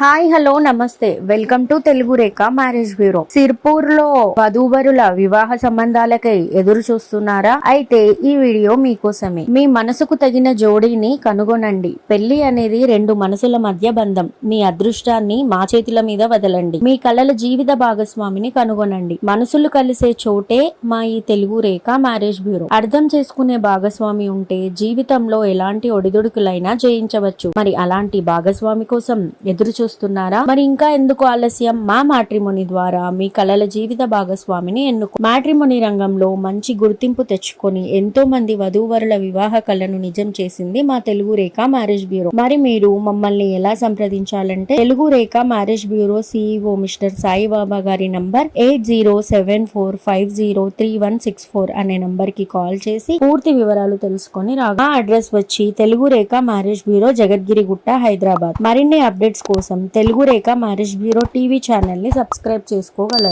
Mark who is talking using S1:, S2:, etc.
S1: Hi hello నమస్తే welcome to Telugu Rekha marriage bureau. Sirpur లో వధూవరుల వివాహ సంబంధాలకై ఎదురు చూస్తున్నారా? అయితే ఈ వీడియో మీకోసమే. మీ మనసుకు తగిన జోడీని కనుగొనండి. పెళ్లి అనేది రెండు మనసుల మధ్య బంధం. మీ అదృష్టాన్ని మా చేతుల మీద వదలండి. మీ కలల జీవిత భాగస్వామిని కనుగొనండి. మనసులు కలిసే చోటే మా ఈ తెలుగు రేఖ మ్యారేజ్ బ్యూరో. అర్థం చేసుకునే భాగస్వామి ఉంటే జీవితంలో ఎలాంటి ఒడిదుడుకులైనా జయించవచ్చు. మరి అలాంటి భాగస్వామి కోసం ఎదురు చూస్తున్నారా? మరి ఇంకా ఎందుకు ఆలస్యం? మా మ్యాట్రిమోనీ ద్వారా మీ కలల జీవిత భాగస్వామిని ఎన్నుకో. మ్యాట్రిమోనీ రంగంలో మంచి గుర్తింపు తెచ్చుకొని ఎంతో మంది వధూవరుల వివాహ కళను నిజం చేసింది మా తెలుగు రేఖ మ్యారేజ్ బ్యూరో. మరి మీరు మమ్మల్ని ఎలా సంప్రదించాలంటే Telugu Rekha marriage bureau CEO mister Saibaba గారి నంబర్ 8074503164 అనే నంబర్ కి కాల్ చేసి పూర్తి వివరాలు తెలుసుకొని రాగా. అడ్రస్ వచ్చి తెలుగు రేఖ మ్యారేజ్ బ్యూరో, జగద్గిరిగుట్ట, హైదరాబాద్. మరిన్ని అప్డేట్స్ కోసం Telugu Rekha marriage bureau TV channel ని సబ్స్క్రైబ్ చేసుకోగలరు.